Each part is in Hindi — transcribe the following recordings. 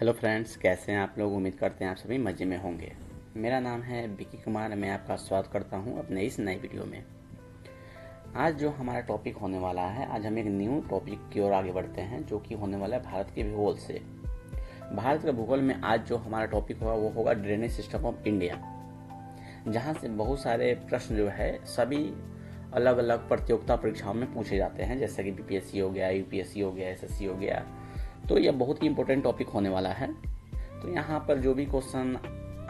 हेलो फ्रेंड्स, कैसे हैं आप लोग। उम्मीद करते हैं आप सभी मज़े में होंगे। मेरा नाम है विकी कुमार। मैं आपका स्वागत करता हूं अपने इस नए वीडियो में। आज जो हमारा टॉपिक होने वाला है, आज हम एक न्यू टॉपिक की ओर आगे बढ़ते हैं, जो कि होने वाला है भारत के भूगोल से। भारत के भूगोल में आज जो हमारा टॉपिक होगा वो होगा ड्रेनेज सिस्टम ऑफ इंडिया, जहाँ से बहुत सारे प्रश्न जो है सभी अलग अलग प्रतियोगिता परीक्षाओं में पूछे जाते हैं, जैसे कि बीपीएससी हो गया, यूपीएससी हो गया, एसएससी हो गया। तो यह बहुत ही इंपॉर्टेंट टॉपिक होने वाला है। तो यहाँ पर जो भी क्वेश्चन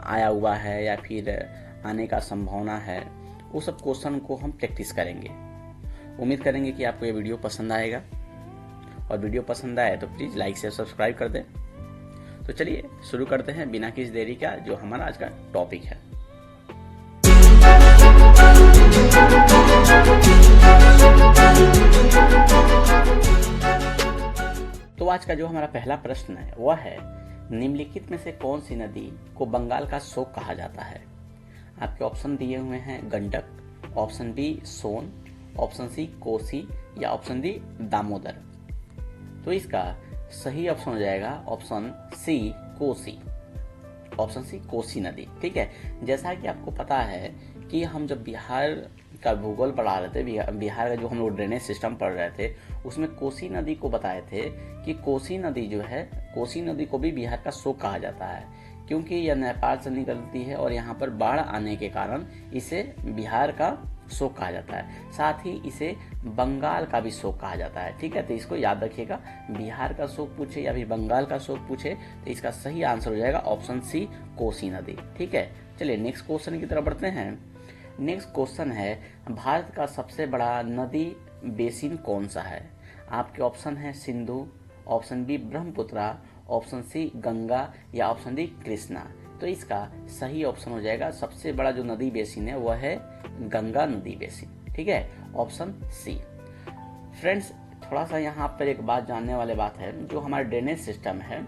आया हुआ है या फिर आने का संभावना है, वो सब क्वेश्चन को हम प्रैक्टिस करेंगे। उम्मीद करेंगे कि आपको ये वीडियो पसंद आएगा, और वीडियो पसंद आए तो प्लीज़ लाइक शेयर सब्सक्राइब कर दें। तो चलिए शुरू करते हैं बिना किसी देरी का, जो हमारा आज का टॉपिक है। तो आज का जो हमारा पहला प्रश्न है वह है, निम्नलिखित में से कौन सी नदी को बंगाल का शोक कहा जाता है। आपके ऑप्शन दिए हुए हैं गंडक, ऑप्शन बी सोन, ऑप्शन सी कोसी या ऑप्शन डी दामोदर। तो इसका सही ऑप्शन हो जाएगा option C Kosi. Option C Kosi नदी। ठीक है, जैसा कि आपको पता है कि हम जब बिहार का भूगोल पढ़ा रहे थे, बिहार का जो हम लोग ड्रेनेज सिस्टम पढ़ रहे थे, उसमें कोसी नदी को बताए थे कि कोसी नदी जो है, कोसी नदी को भी बिहार का शोक कहा जाता है, क्योंकि यह नेपाल से निकलती है और यहाँ पर बाढ़ आने के कारण इसे बिहार का शोक कहा जाता है। साथ ही इसे बंगाल का भी शोक कहा जाता है। ठीक है, तो इसको याद रखिएगा। बिहार का शोक पूछे या फिर बंगाल का शोक पूछे तो इसका सही आंसर हो जाएगा ऑप्शन सी कोसी नदी। ठीक है, चलिए नेक्स्ट क्वेश्चन की तरफ बढ़ते हैं। नेक्स्ट क्वेश्चन है, भारत का सबसे बड़ा नदी बेसिन कौन सा है। आपके ऑप्शन है Sindhu, option B Brahmaputra, option C Ganga या ऑप्शन डी कृष्णा। तो इसका सही ऑप्शन हो जाएगा, सबसे बड़ा जो नदी बेसिन है वह है गंगा नदी बेसिन। ठीक है, ऑप्शन सी। फ्रेंड्स, थोड़ा सा यहाँ पर एक बात जानने वाले बात है, जो हमारा ड्रेनेज सिस्टम है,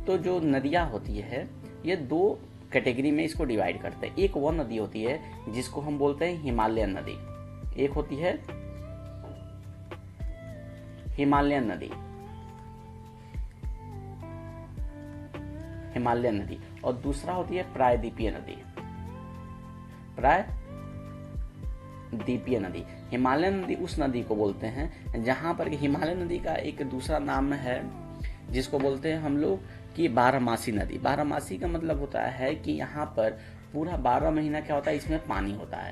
तो जो नदियाँ होती है ये दो कैटेगरी में इसको डिवाइड करते हैं। एक वो नदी होती है जिसको हम बोलते हैं हिमालयन नदी, एक होती है हिमालयन नदी, हिमालयन नदी, और दूसरा होती है प्रायद्वीपीय नदी, प्रायद्वीपीय नदी। हिमालयन नदी उस नदी को बोलते हैं जहां पर हिमालयन नदी का एक दूसरा नाम है जिसको बोलते हैं हम लोग कि बारहमासी नदी। बारहमासी का मतलब होता है कि यहाँ पर पूरा 12 महीना क्या होता है, इसमें पानी होता है।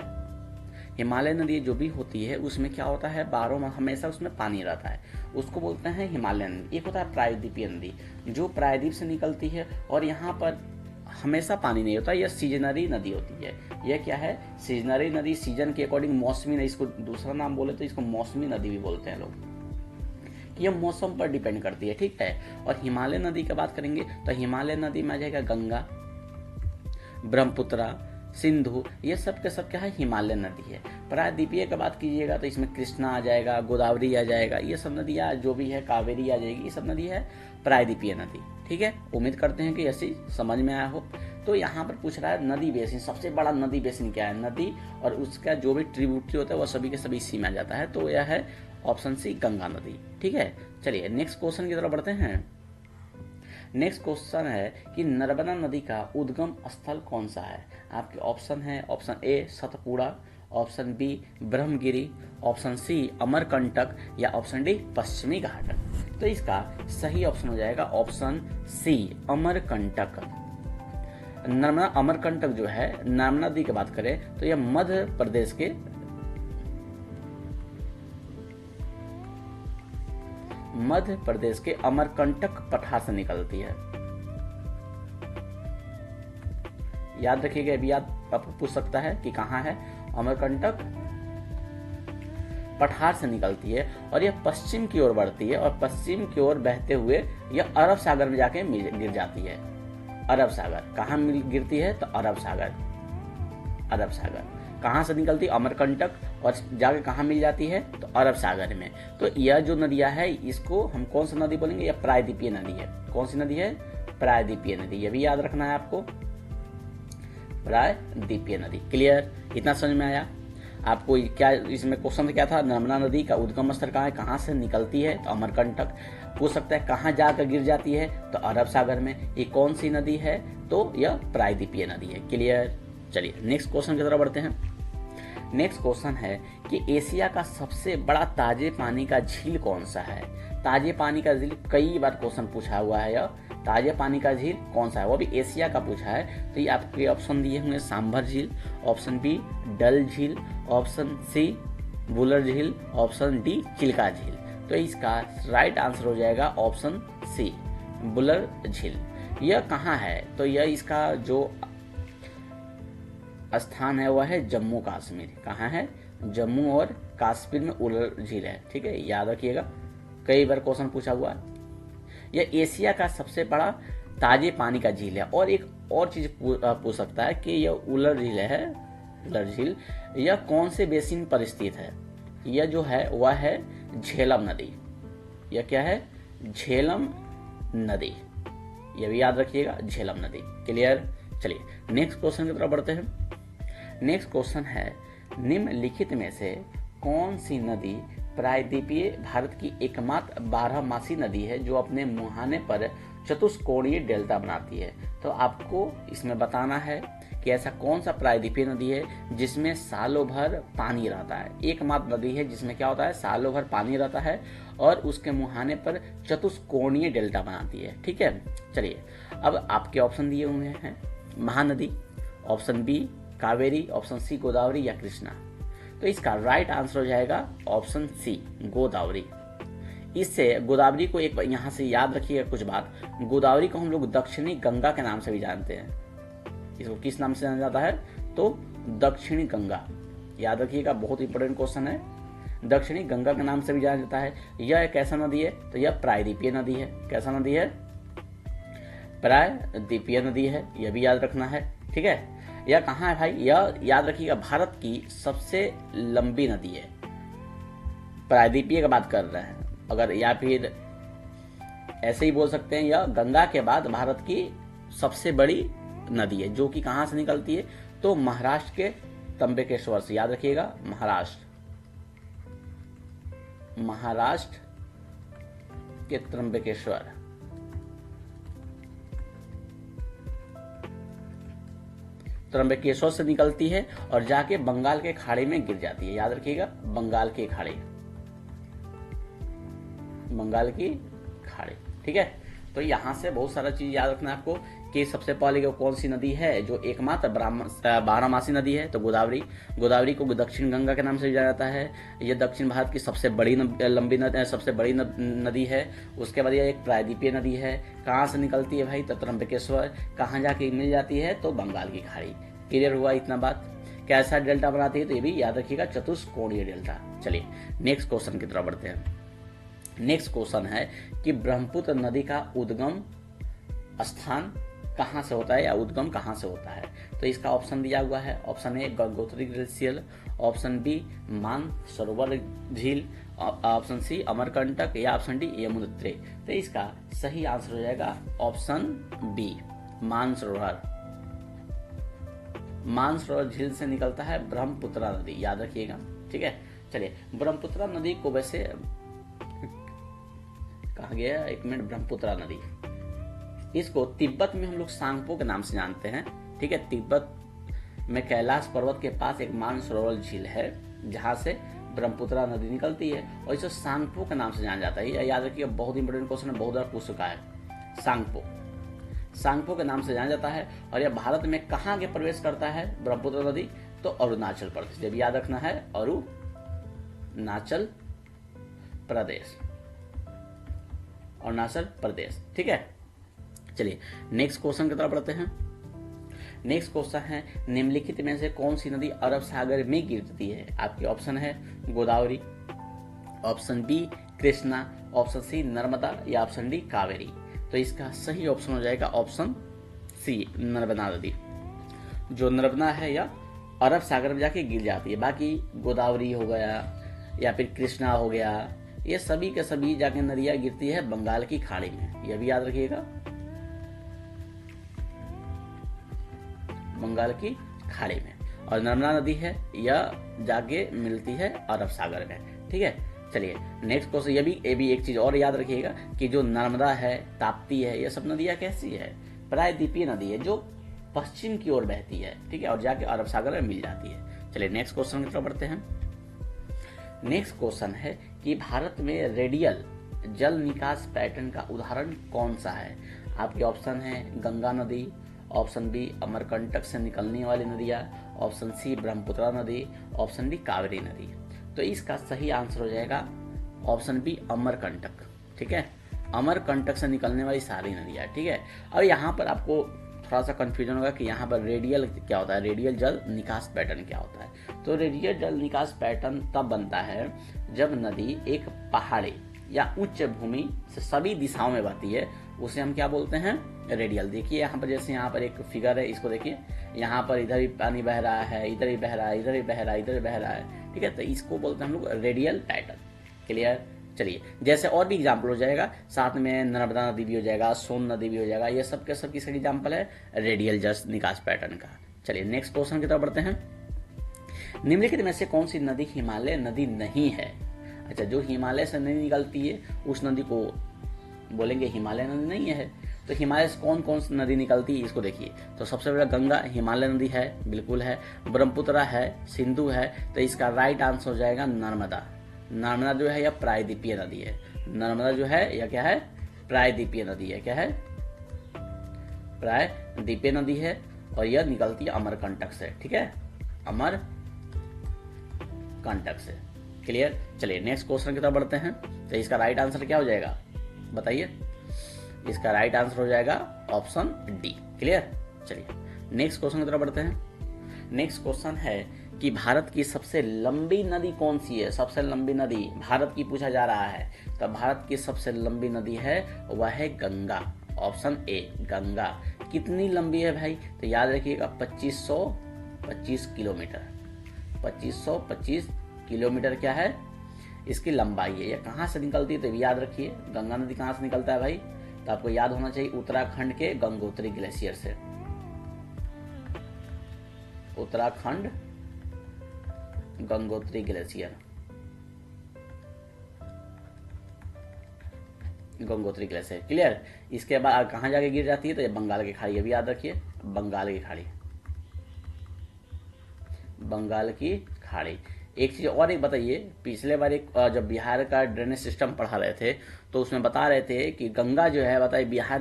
हिमालय नदी जो भी होती है उसमें क्या होता है, 12 माह हमेशा उसमें पानी रहता है, उसको बोलते हैं हिमालयन नदी। एक होता है प्रायद्वीपीय नदी, जो प्रायद्वीप से निकलती है और यहाँ पर हमेशा पानी नहीं होता, यह सीजनरी नदी होती है। यह क्या है, सीजनरी नदी, सीजन के अकॉर्डिंग मौसमी नदी, इसको दूसरा नाम बोले तो इसको मौसमी नदी भी बोलते हैं लोग। यह मौसम पर डिपेंड करती है। ठीक है, और हिमालय नदी की बात करेंगे तो हिमालय नदी में आ जाएगा गंगा, ब्रह्मपुत्रा, सिंधु, ये सब के सब क्या है, हिमालय नदी है। प्रायद्वीपीय की बात कीजिएगा तो इसमें कृष्णा आ जाएगा, गोदावरी आ जाएगा, ये सब नदियाँ जो भी है, कावेरी आ जाएगी, ये सब नदी है प्रायद्वीपीय नदी। ठीक है, उम्मीद करते हैं कि ऐसी समझ में आया हो। तो यहाँ पर पूछ रहा है नदी बेसिन, सबसे बड़ा नदी बेसिन क्या है, नदी और उसका जो भी ट्रिब्यूटरी होता है वह सभी के सभी इसी में आ जाता है। तो यह है ऑप्शन सी गंगा नदी। ठीक है, चलिए नेक्स्ट क्वेश्चन की तरफ बढ़ते हैं। नेक्स्ट क्वेश्चन है कि नर्मदा नदी का उद्गम स्थल कौन सा है। आपके ऑप्शन है option A Satpura, option B Brahmagiri, option C Amarkantak या ऑप्शन डी पश्चिमी घाट। तो इसका सही ऑप्शन हो जाएगा ऑप्शन सी अमरकंटक। नर्मदा अमरकंटक जो है, नर्मदा नदी की बात करें तो यह मध्य प्रदेश के अमरकंटक पठार से निकलती है। याद रखिएगा, अभी याद आपको पूछ सकता है कि कहाँ है, अमरकंटक पठार से निकलती है और यह पश्चिम की ओर बढ़ती है, और पश्चिम की ओर बहते हुए यह अरब सागर में जाके गिर जाती है। अरब सागर कहाँ गिरती है, तो अरब सागर। अरब सागर कहाँ से निकलती है, अमरकंटक, और जाके कहाँ मिल जाती है, तो अरब सागर में। तो यह जो नदियाँ है इसको हम कौन सा नदी बोलेंगे, यह प्रायद्वीपीय नदी है। कौन सी नदी है, प्रायद्वीपीय नदी। यह भी याद रखना है आपको, प्रायद्वीपीय नदी। क्लियर, इतना समझ में आया आपको। क्या इसमें क्वेश्चन क्या था, नर्मदा नदी का उद्गम स्थल कहाँ है, कहाँ से निकलती है, तो अमरकंटक। पूछ सकता है कहाँ जाकर गिर जाती है, तो अरब सागर में। ये कौन सी नदी है, तो यह प्रायद्वीपीय नदी है। क्लियर। चलिए नेक्स्ट क्वेश्चन की तरफ बढ़ते हैं। नेक्स्ट क्वेश्चन है कि एशिया का सबसे बड़ा ताजे पानी का झील कौन सा है। ताजे पानी का झील कई बार क्वेश्चन पूछा हुआ है। यह ताजे पानी का झील कौन सा है, वो भी एशिया का पूछा है। तो ये आपके ऑप्शन दिए होंगे सांभर झील, ऑप्शन बी डल झील, ऑप्शन सी बुलर झील, ऑप्शन डी चिल्का झील। तो इसका राइट आंसर हो जाएगा ऑप्शन सी बुलर झील। यह कहाँ है, तो यह इसका जो स्थान है वह है जम्मू कश्मीर। कहाँ है, जम्मू और कश्मीर में बुलर झील है। ठीक है, याद रखिएगा, कई बार क्वेश्चन पूछा हुआ है। यह एशिया का सबसे बड़ा ताजे पानी का झील है। और एक और चीज पूछ सकता है कि यह उलर झील है, उलर झील यह कौन से बेसिन पर स्थित है। यह जो है वह है झेलम नदी। यह क्या है, झेलम नदी। यह भी याद रखिएगा, झेलम नदी। क्लियर। चलिए नेक्स्ट क्वेश्चन की तरफ बढ़ते हैं। नेक्स्ट क्वेश्चन है निम्नलिखित में से कौन सी नदी प्रायद्वीपीय भारत की एकमात्र 12मासी नदी है जो अपने मुहाने पर चतुष्कोणीय डेल्टा बनाती है। तो आपको इसमें बताना है कि ऐसा कौन सा प्रायद्वीपीय नदी है जिसमें सालों भर पानी रहता है। एकमात्र नदी है जिसमें क्या होता है, सालों भर पानी रहता है और उसके मुहाने पर चतुष्कोणीय डेल्टा बनाती है। ठीक है। चलिए अब आपके ऑप्शन दिए हुए हैं Mahanadi, option B Kaveri, option C Godavari या कृष्णा। तो इसका राइट आंसर हो जाएगा ऑप्शन सी गोदावरी। इससे गोदावरी को एक यहाँ से याद रखिएगा कुछ बात, गोदावरी को हम लोग दक्षिणी गंगा के नाम से भी जानते हैं। इसको किस नाम से जाना जाता है, तो दक्षिणी गंगा। याद रखिएगा, बहुत इंपॉर्टेंट क्वेश्चन है। दक्षिणी गंगा के नाम से भी जाना जाता है। यह एक ऐसा नदी है, तो यह प्रायद्वीपीय नदी है। कैसा नदी है, प्रायद्वीपीय नदी है, यह भी याद रखना है। ठीक है। यह कहाँ है भाई, यह याद रखिएगा भारत की सबसे लंबी नदी है। प्रायद्वीपीय की बात कर रहे हैं अगर, या फिर ऐसे ही बोल सकते हैं यह गंगा के बाद भारत की सबसे बड़ी नदी है, जो कि कहाँ से निकलती है, तो महाराष्ट्र के त्र्यंबकेश्वर से। याद रखिएगा, महाराष्ट्र के त्र्यंबकेश्वर। त्र्यंबकेश्वर से निकलती है और जाके बंगाल के खाड़ी में गिर जाती है। याद रखिएगा, बंगाल की खाड़ी, बंगाल की खाड़ी। ठीक है। तो यहाँ से बहुत सारा चीज याद रखना है आपको कि सबसे पहले कौन सी नदी है जो एकमात्र 12मासी नदी है, तो गोदावरी। गोदावरी को दक्षिण गंगा के नाम से जाना जाता है। यह दक्षिण भारत की सबसे बड़ी सबसे बड़ी नदी है। उसके बाद यह एक प्रायद्वीपीय नदी है। कहाँ से निकलती है भाई, तो त्र्यंबकेश्वर। कहाँ जाके मिल जाती है, तो बंगाल की खाड़ी। क्लियर हुआ इतना बात। कैसा डेल्टा बनाती है, तो ये भी याद रखिएगा, चतुष्कोणीय डेल्टा। चलिए नेक्स्ट क्वेश्चन की तरफ बढ़ते हैं। नेक्स्ट क्वेश्चन है कि ब्रह्मपुत्र नदी का उद्गम स्थान कहाँ से होता है या उद्गम कहाँ से होता है। तो इसका ऑप्शन दिया हुआ है, option A Gangotri glacier, option B Mansarovar झील, ऑप्शन सी अमरकंटक या ऑप्शन डी यमुनोत्री। तो इसका सही आंसर हो जाएगा ऑप्शन बी मानसरोवर। मानसरोवर झील से निकलता है ब्रह्मपुत्र नदी। याद रखिएगा। ठीक है। चलिए ब्रह्मपुत्र नदी को वैसे कहा गया, एक मिनट, ब्रह्मपुत्र नदी, इसको तिब्बत में हम लोग सांगपो के नाम से जानते हैं। ठीक है। तिब्बत में कैलाश पर्वत के पास एक मानसरोवर झील है जहां से ब्रह्मपुत्र नदी निकलती है और इसे सांगपो के नाम से जाना जाता है। याद रखिएगा, बहुत इंपोर्टेंट क्वेश्चन है, बहुत बार पूछ चुका है। सांगपो के नाम से जाना जाता है। और यह भारत में कहाँ के प्रवेश करता है ब्रह्मपुत्र नदी, तो अरुणाचल प्रदेश। जब याद रखना है, अरुणाचल प्रदेश, अरुणाचल प्रदेश। ठीक है। चलिए नेक्स्ट क्वेश्चन की तरफ बढ़ते हैं। नेक्स्ट क्वेश्चन है निम्नलिखित में से कौन सी नदी अरब सागर में गिरती है। आपके ऑप्शन है Godavari, option B Krishna, option C Narmada या ऑप्शन डी कावेरी। तो इसका सही ऑप्शन हो जाएगा ऑप्शन सी नर्मदा नदी। जो नर्मदा है या अरब सागर में जाके गिर जाती है। बाकी गोदावरी हो गया या फिर कृष्णा हो गया, ये सभी के सभी जाके नदियां गिरती है बंगाल की खाड़ी में। यह भी याद रखिएगा, बंगाल की खाड़ी में। और नर्मदा नदी है, यह जाके मिलती है अरब सागर में। ठीक है। चलिए नेक्स्ट क्वेश्चन, ये भी एक चीज और याद रखिएगा कि जो नर्मदा है, ताप्ती है, ये सब नदियां कैसी है, प्रायद्वीपीय नदी है जो पश्चिम की ओर बहती है, ठीक है, और जाके अरब सागर में मिल जाती है। चलिए नेक्स्ट क्वेश्चन की तरफ बढ़ते हैं। नेक्स्ट क्वेश्चन है कि भारत में रेडियल जल निकास पैटर्न का उदाहरण कौन सा है। आपके ऑप्शन है गंगा नदी, ऑप्शन बी अमरकंटक से निकलने वाली नदियां, ऑप्शन सी ब्रह्मपुत्र नदी, ऑप्शन डी कावेरी नदी। तो इसका सही आंसर हो जाएगा ऑप्शन बी अमरकंटक, ठीक है, अमरकंटक से निकलने वाली सारी नदियां, ठीक है। अब यहाँ पर आपको थोड़ा सा कंफ्यूजन होगा कि यहाँ पर रेडियल क्या होता है, रेडियल जल निकास पैटर्न क्या होता है। तो रेडियल जल निकास पैटर्न तब बनता है जब नदी एक पहाड़ी या उच्च भूमि से सभी दिशाओं में बहती है, उसे हम क्या बोलते हैं, रेडियल। देखिए यहाँ पर, जैसे यहाँ पर एक फिगर है, इसको देखिए, यहाँ पर इधर भी पानी बह रहा है, इधर भी बह रहा है, इधर भी बह रहा है, इधर भी बह रहा है, ठीक है। तो इसको बोलते हैं हम लोग रेडियल पैटर्न। क्लियर। चलिए जैसे और भी एग्जाम्पल हो जाएगा, साथ में नर्मदा नदी भी हो जाएगा, सोन नदी भी हो जाएगा, ये सब के सब किसका एग्जाम्पल है, रेडियल जल निकास पैटर्न का। चलिए नेक्स्ट क्वेश्चन की तरफ बढ़ते हैं। निम्नलिखित में से कौन सी नदी हिमालय नदी नहीं है। अच्छा, जो हिमालय से नहीं निकलती है उस नदी को बोलेंगे हिमालय नदी नहीं है। तो हिमालय से कौन कौन सी नदी निकलती है इसको देखिए। तो सबसे पहले गंगा हिमालय नदी है, बिल्कुल है, ब्रह्मपुत्र है, सिंधु है। तो इसका राइट आंसर हो जाएगा नर्मदा। नर्मदा जो है यह प्रायद्वीपीय नदी है। नर्मदा जो है यह क्या है, प्रायद्वीपीय नदी है। क्या है, प्रायद्वीपीय नदी है और यह निकलती है अमरकंटक से, ठीक है, अमरकंटक से। क्लियर। चलिए नेक्स्ट क्वेश्चन की तरफ बढ़ते हैं। तो इसका राइट आंसर क्या हो जाएगा बताइए। इसका राइट आंसर हो जाएगा ऑप्शन डी। क्लियर। चलिए नेक्स्ट क्वेश्चन की तरफ बढ़ते हैं। नेक्स्ट क्वेश्चन है कि भारत की सबसे लंबी नदी कौन सी है। सबसे लंबी नदी भारत की पूछा जा रहा है, तो भारत की सबसे लंबी नदी है वह है गंगा। Option A Ganga. कितनी लंबी है भाई, तो याद रखिएगा 2525 किलोमीटर। 2525 किलोमीटर क्या है, इसकी लंबाई है। यह कहाँ से निकलती है तो याद रखिए, गंगा नदी कहाँ से निकलता है भाई, तो आपको याद होना चाहिए उत्तराखंड के गंगोत्री ग्लेशियर से। Uttarakhand Gangotri glacier, Gangotri glacier. Clear. इसके बाद कहां जाके गिर जाती है तो ये बंगाल की खाड़ी, ये भी याद रखिए, बंगाल की खाड़ी, बंगाल की खाड़ी। एक चीज और एक बताइए, पिछले बार एक जब बिहार का ड्रेनेज सिस्टम पढ़ा रहे थे तो उसमें बता रहे थे कि गंगा जो है बताइए बिहार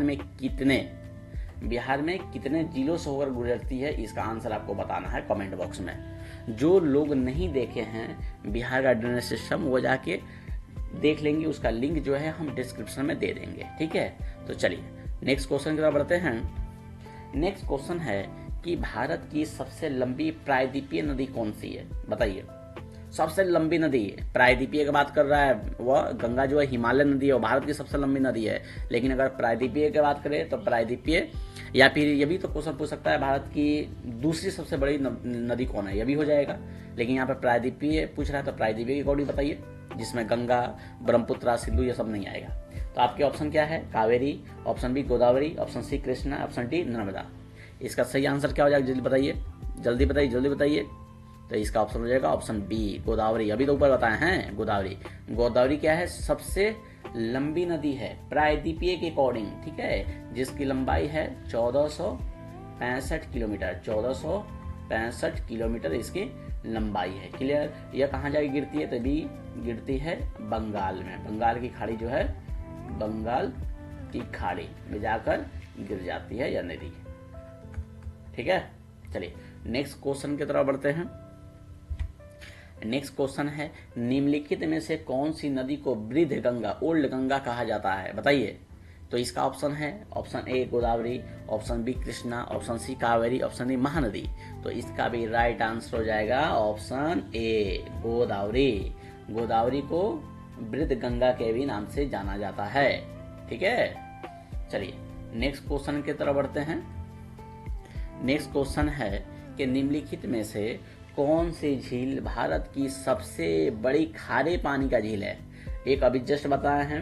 में कितने जिलों से होकर गुजरती है। इसका आंसर आपको बताना है कमेंट बॉक्स में। जो लोग नहीं देखे हैं बिहार का ड्रेनेज सिस्टम वो जाके देख लेंगे, उसका लिंक जो है हम डिस्क्रिप्शन में दे देंगे, ठीक है। तो चलिए नेक्स्ट क्वेश्चन की तरफ बढ़ते हैं। नेक्स्ट क्वेश्चन है कि भारत की सबसे लंबी प्रायद्वीपीय नदी कौन सी है बताइए। सबसे लंबी नदी प्रायद्वीपीय की बात कर रहा है, वह गंगा जो है हिमालय नदी है, वो भारत की सबसे लंबी नदी है। लेकिन अगर प्रायद्वीपीय की बात करें तो प्रायद्वीपीय, या फिर ये भी तो क्वेश्चन पूछ सकता है भारत की दूसरी सबसे बड़ी नदी कौन है, यह भी हो जाएगा। लेकिन यहाँ पर प्रायद्वीपीय पूछ रहा है तो प्रायद्वीपीय की अकॉर्डिंग बताइए, जिसमें गंगा, ब्रह्मपुत्र, सिंधु ये सब नहीं आएगा। तो आपके ऑप्शन क्या है, Kaveri, option B Godavari, option C Krishna, option D Narmada. इसका सही आंसर क्या हो जाएगा जल्दी बताइए, जल्दी बताइए, जल्दी बताइए। तो इसका ऑप्शन हो जाएगा ऑप्शन बी गोदावरी। अभी तो ऊपर बताए हैं गोदावरी। गोदावरी क्या है, सबसे लंबी नदी है प्रायद्वीपीय के अकॉर्डिंग, ठीक है, जिसकी लंबाई है 1465 किलोमीटर। 1465 किलोमीटर इसकी लंबाई है। क्लियर। यह कहाँ जाके गिरती है, तभी गिरती है बंगाल में। बंगाल की खाड़ी जो है, बंगाल की खाड़ी में जाकर गिर जाती है यह नदी, ठीक है। चलिए नेक्स्ट क्वेश्चन की तरफ बढ़ते हैं। नेक्स्ट क्वेश्चन है निम्नलिखित में से कौन सी नदी को वृद्ध गंगा, ओल्ड गंगा कहा जाता है बताइए। तो इसका ऑप्शन है option A Godavari, option B Krishna, option C Kaveri, option D Mahanadi. तो इसका भी राइट आंसर हो जाएगा ऑप्शन ए गोदावरी। गोदावरी को वृद्ध गंगा के भी नाम से जाना जाता है, ठीक है। चलिए नेक्स्ट क्वेश्चन की तरफ बढ़ते हैं। नेक्स्ट क्वेश्चन है कि निम्नलिखित में से कौन सी झील भारत की सबसे बड़ी खारे पानी का झील है। एक अभी जस्ट बताया है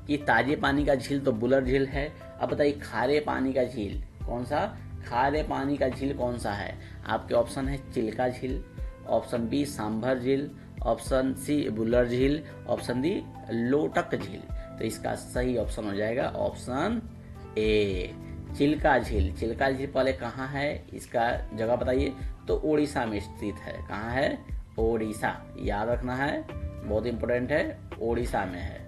कि ताजे पानी का झील तो बुलर झील है। अब बताइए खारे पानी का झील कौन सा, खारे पानी का झील कौन सा है। आपके ऑप्शन है चिल्का झील, ऑप्शन बी सांभर झील, ऑप्शन सी बुलर झील, ऑप्शन डी लोटक झील। तो इसका सही ऑप्शन हो जाएगा ऑप्शन ए चिल्का झील। चिल्का झील पहले कहाँ है, इसका जगह बताइए। तो उड़ीसा में स्थित है। कहाँ है, ओडिशा, याद रखना है, बहुत इंपॉर्टेंट है, ओडिशा में है,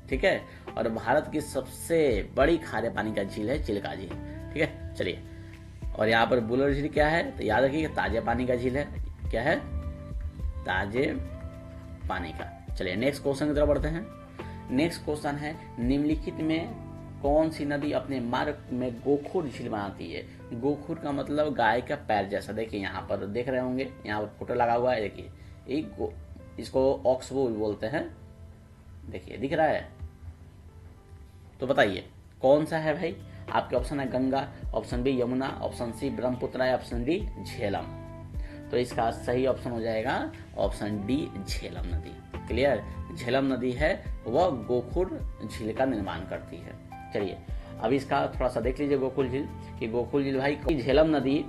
ठीक है। और भारत की सबसे बड़ी खारे पानी का झील है चिल्का झील, ठीक है। चलिए, और यहाँ पर बुलर झील क्या है, तो याद रखिए ताजे पानी का झील है। क्या है, ताजे पानी का। चलिए नेक्स्ट क्वेश्चन की तरफ बढ़ते हैं। नेक्स्ट क्वेश्चन है, निम्नलिखित में कौन सी नदी अपने मार्ग में गोखुर झील बनाती है। गोखुर का मतलब गाय का पैर जैसा। देखिए यहाँ पर देख रहे होंगे, यहाँ पर फोटो लगा हुआ है, देखिए इसको ऑक्सबो बोलते हैं, देखिए दिख रहा है। तो बताइए कौन सा है भाई। आपके ऑप्शन है Ganga, option B Yamuna, option C Brahmaputra है, ऑप्शन डी झेलम। तो इसका सही ऑप्शन हो जाएगा ऑप्शन डी झेलम नदी। क्लियर, झेलम नदी है वह गोखुर झील का निर्माण करती है। चलिए अब इसका थोड़ा सा देख लीजिए गोकुल झील कि गोकुल झील भाई झेलम नदी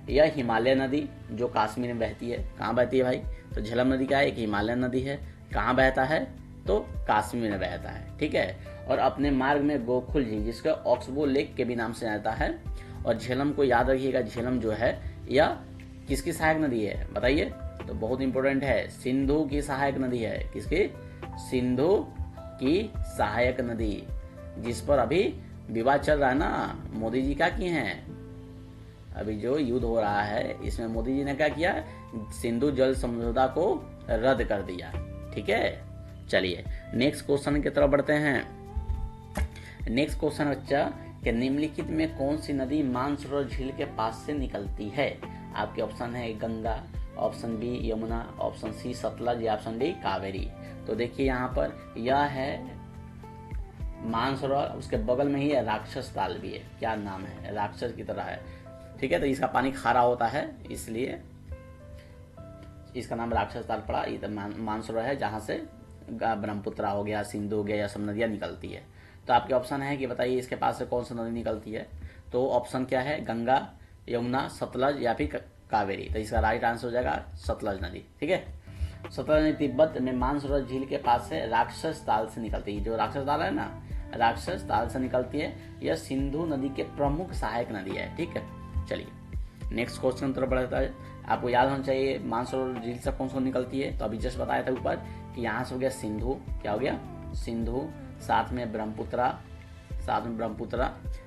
या हिमालय नदी जो कश्मीर में बहती है। कहाँ बहती है भाई, तो झेलम नदी क्या है, एक हिमालय नदी है। कहाँ बहता है, तो कश्मीर में बहता है, ठीक है। और अपने मार्ग में गोकुल झील जिसका ऑक्सबो लेक के भी नाम से जाता है। और झेलम को याद रखिएगा, झेलम जो है यह किसकी सहायक नदी है बताइए। तो बहुत इंपॉर्टेंट है, सिंधु की सहायक नदी है। किसकी, सिंधु की सहायक नदी, जिस पर अभी विवाद चल रहा है ना। मोदी जी क्या किए हैं, अभी जो युद्ध हो रहा है इसमें मोदी जी ने क्या किया, सिंधु जल समझौता को रद्द कर दिया, ठीक है। चलिए नेक्स्ट क्वेश्चन की तरफ बढ़ते हैं। नेक्स्ट क्वेश्चन बच्चा कि निम्नलिखित में कौन सी नदी मानसरोवर झील के पास से निकलती है। आपके ऑप्शन है Ganga, option B Yamuna, option C Sutlej या ऑप्शन डी कावेरी। तो देखिए यहाँ पर यह है मानसरोवर, उसके बगल में ही है राक्षस ताल भी है। क्या नाम है, राक्षस की तरह है, ठीक है। तो इसका पानी खारा होता है इसलिए इसका नाम राक्षस ताल पड़ा। ये मानसरोवर है जहाँ से ब्रह्मपुत्र हो गया, सिंधु हो गया, यह सब नदियाँ निकलती है। तो आपके ऑप्शन है कि बताइए इसके पास से कौन सी नदी निकलती है। तो ऑप्शन क्या है, गंगा, यमुना, सतलज या फिर कावेरी। तो इसका राइट आंसर हो जाएगा सतलज नदी, ठीक है। सतलज नदी तिब्बत में मानसरोवर झील के पास से राक्षस ताल से निकलती है। जो राक्षस ताल है ना, राक्षस ताल से निकलती है। यह सिंधु नदी के प्रमुख सहायक नदी है, ठीक है। चलिए नेक्स्ट क्वेश्चन तरफ बढ़ता है। आपको याद होना चाहिए मानसरोवर झील से कौन सा निकलती है। तो अभी जस्ट बताया था ऊपर कि यहाँ से हो गया सिंधु, क्या हो गया सिंधु, साथ में ब्रह्मपुत्र,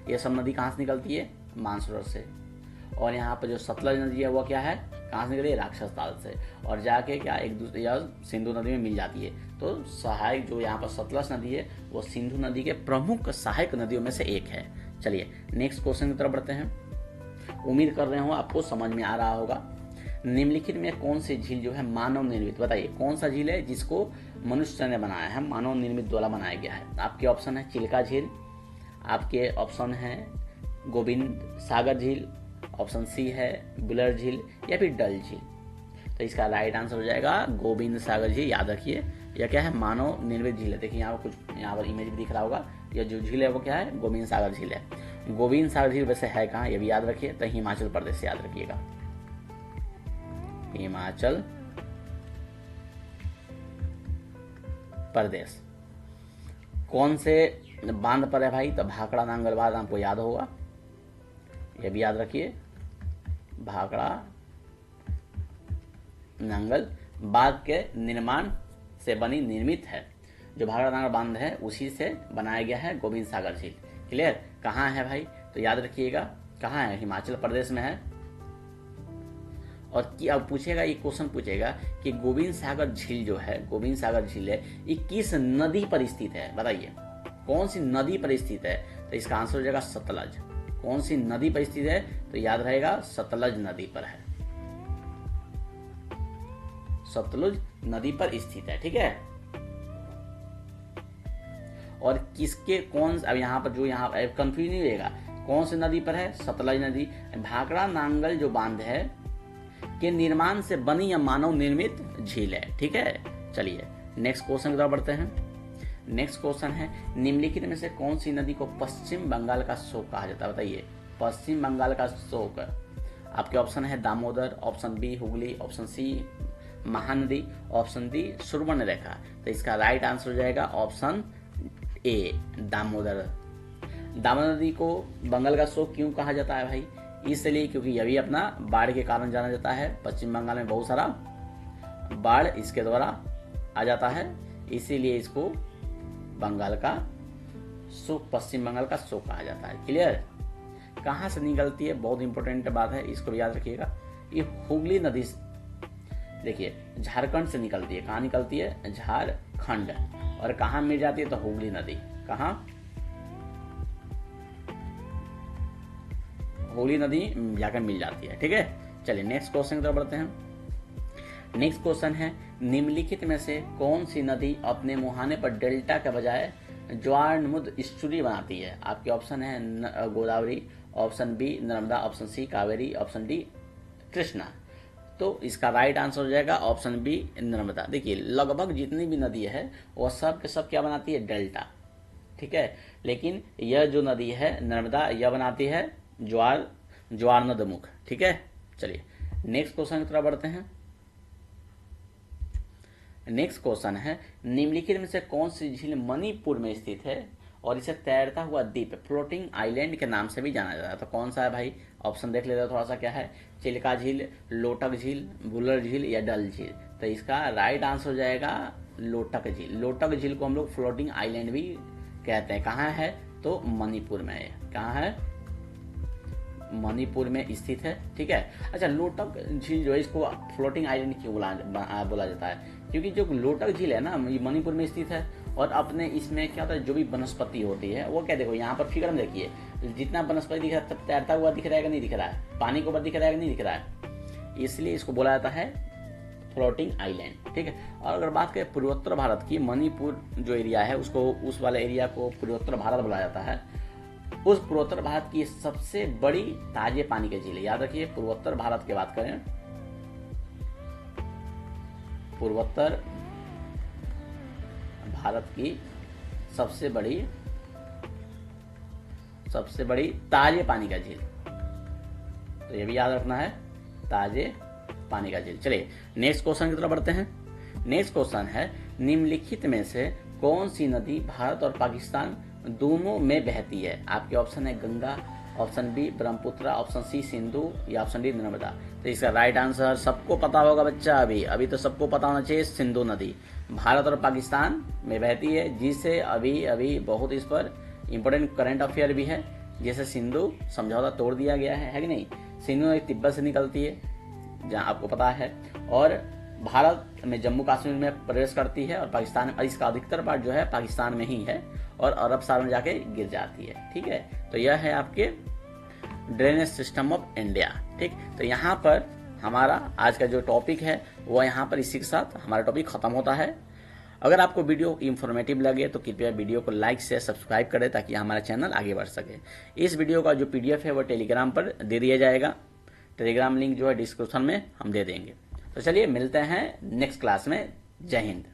ये सब नदी कहाँ से निकलती है, मानसरोवर से। और यहाँ पर जो सतलज नदी है वह क्या है, कहाँ से निकली है, राक्षस ताल से। और जाके क्या एक दूसरे या सिंधु नदी में मिल जाती है। तो सहायक जो यहाँ पर सतलज नदी है वो सिंधु नदी के प्रमुख सहायक नदियों में से एक है। चलिए नेक्स्ट क्वेश्चन की तरफ बढ़ते हैं। उम्मीद कर रहे हो आपको समझ में आ रहा होगा। निम्नलिखित में कौन सी झील जो है मानव निर्मित, बताइए कौन सा झील है जिसको मनुष्य ने बनाया है, मानव निर्मित द्वारा बनाया गया है। आपके ऑप्शन है चिल्का झील, आपके ऑप्शन है गोविंद सागर झील, ऑप्शन सी है बुलर झील या फिर डल झील। तो इसका राइट आंसर हो जाएगा गोविंद सागर झील। याद रखिए यह क्या है, मानव निर्मित झील है। देखिए यहाँ पर कुछ यहाँ पर इमेज भी दिख रहा होगा। यह जो झील है वो क्या है, गोविंद सागर झील है। गोविंद सागर झील वैसे है कहाँ, ये भी याद रखिए। तो हिमाचल प्रदेश से याद रखिएगा, हिमाचल प्रदेश। कौन से बांध पर है भाई, तो भाखड़ा नांगल बांध आपको याद होगा, यह भी याद रखिए। भाखड़ा नांगल बांध के निर्माण से बनी निर्मित है। जो भाखड़ा नांगल बांध है उसी से बनाया गया है गोविंद सागर झील। क्लियर, कहाँ है भाई, तो याद रखिएगा कहाँ है, हिमाचल प्रदेश में है। और अब पूछेगा, ये क्वेश्चन पूछेगा कि गोविंद सागर झील जो है, गोविंद सागर झील है, ये किस नदी पर स्थित है, बताइए कौन सी नदी पर स्थित है। तो इसका आंसर हो जाएगा सतलज। कौन सी नदी पर स्थित है, तो याद रहेगा सतलज नदी पर है, सतलुज नदी पर स्थित है, ठीक है। और किसके कौन, अब यहाँ पर जो यहाँ कंफ्यूज नहीं रहेगा, कौन सी नदी पर है, सतलज नदी। भाखड़ा नांगल जो बांध है के निर्माण से बनी या मानव निर्मित झील है, ठीक है। चलिए नेक्स्ट क्वेश्चन की तरफ बढ़ते हैं। नेक्स्ट क्वेश्चन है, निम्नलिखित में से कौन सी नदी को पश्चिम बंगाल का शोक कहा जाता है, बताइए पश्चिम बंगाल का शोक। आपके ऑप्शन है Damodar, option B Hooghly, option C Mahanadi, option D Subarnarekha. तो इसका राइट आंसर हो जाएगा ऑप्शन ए दामोदर। दामोदर नदी को बंगाल का शोक क्यों कहा जाता है भाई? इसलिए क्योंकि यह भी अपना बाढ़ के कारण जाना जाता है। पश्चिम बंगाल में बहुत सारा बाढ़ इसके द्वारा आ जाता है, इसीलिए इसको बंगाल का शोक, पश्चिम बंगाल का शोक कहा जाता है। क्लियर? कहाँ से निकलती है, बहुत इंपॉर्टेंट बात है, इसको भी याद रखिएगा। ये हुगली नदी देखिए झारखंड से निकलती है। कहाँ निकलती है? झारखंड। और कहाँ मिल जाती है? तो हुगली नदी। कहाँ? हुगली नदी जाकर मिल जाती है। ठीक है, चलिए नेक्स्ट क्वेश्चन की तरफ बढ़ते हैं। नेक्स्ट क्वेश्चन है, निम्नलिखित में से कौन सी नदी अपने मुहाने पर डेल्टा के बजाय ज्वारनुद एस्चुरी बनाती है? आपके ऑप्शन है Godavari, option B Narmada, option C Kaveri, option D Krishna. तो इसका राइट आंसर हो जाएगा ऑप्शन बी नर्मदा। देखिए लगभग जितनी भी नदी है वो सब के सब क्या बनाती है? डेल्टा। ठीक है, लेकिन यह जो नदी है नर्मदा, यह बनाती है ज्वारनद मुख। ठीक है, चलिए नेक्स्ट क्वेश्चन की तरफ बढ़ते हैं। नेक्स्ट क्वेश्चन है, निम्नलिखित में से कौन सी झील मणिपुर में स्थित है और इसे तैरता हुआ द्वीप, फ्लोटिंग आइलैंड के नाम से भी जाना जाता है? तो कौन सा है भाई? ऑप्शन देख लेते हैं थोड़ा सा। क्या है? चिल्का झील, लोटक झील, बुलर झील या डल झील। तो इसका राइट आंसर हो जाएगा लोटक झील। लोटक झील को हम लोग फ्लोटिंग आइलैंड भी कहते हैं। कहाँ है? तो मणिपुर में है। कहाँ है? मणिपुर में स्थित है। ठीक है, अच्छा लोटक झील जो है इसको फ्लोटिंग आइलैंड क्यों बोला जाता है? क्योंकि जो लोटक झील है ना ये मणिपुर में स्थित है और अपने इसमें क्या होता है, जो भी वनस्पति होती है वो क्या, देखो यहाँ पर फिगर में देखिए, जितना वनस्पति दिख रहा है तब तैरता हुआ दिख रहा है कि नहीं दिख रहा है? पानी के ऊपर दिख रहा है कि नहीं दिख रहा है? इसलिए इसको बोला जाता है फ्लोटिंग आइलैंड। ठीक है, और अगर बात करें पूर्वोत्तर भारत की, मणिपुर जो एरिया है उसको, उस वाले एरिया को पूर्वोत्तर भारत बोला जाता है। उस पूर्वोत्तर भारत की सबसे बड़ी ताजे पानी की झील, याद रखिए पूर्वोत्तर भारत की बात करें, पूर्वोत्तर भारत की सबसे बड़ी ताजे पानी का झील, तो ये भी याद रखना है, ताजे पानी का झील। चलिए नेक्स्ट क्वेश्चन की तरफ बढ़ते हैं। नेक्स्ट क्वेश्चन है, निम्नलिखित में से कौन सी नदी भारत और पाकिस्तान दोनों में बहती है? आपके ऑप्शन है Ganga, option B Brahmaputra, option C Sindhu या ऑप्शन डी नर्मदा। तो इसका राइट आंसर सबको पता होगा बच्चा, अभी तो सबको पता होना चाहिए, सिंधु नदी भारत और पाकिस्तान में बहती है, जिसे अभी बहुत इस पर इंपॉर्टेंट करंट अफेयर भी है। जैसे सिंधु समझौता तोड़ दिया गया है कि नहीं? सिंधु नदी तिब्बत से निकलती है जहाँ आपको पता है, और भारत में जम्मू कश्मीर में प्रवेश करती है और पाकिस्तान में, इसका अधिकतर पार्ट जो है पाकिस्तान में ही है और अरब सागर में जाके गिर जाती है। ठीक है, तो यह है आपके ड्रेनेज सिस्टम ऑफ इंडिया। ठीक, तो यहाँ पर हमारा आज का जो टॉपिक है वो यहाँ पर इसी के साथ हमारा टॉपिक खत्म होता है। अगर आपको वीडियो इंफॉर्मेटिव लगे तो कृपया वीडियो को लाइक से सब्सक्राइब करें ताकि हमारा चैनल आगे बढ़ सके। इस वीडियो का जो PDF है वो टेलीग्राम पर दे दिया जाएगा, टेलीग्राम लिंक जो है डिस्क्रिप्शन में हम दे देंगे। तो चलिए मिलते हैं नेक्स्ट क्लास में। जय हिंद।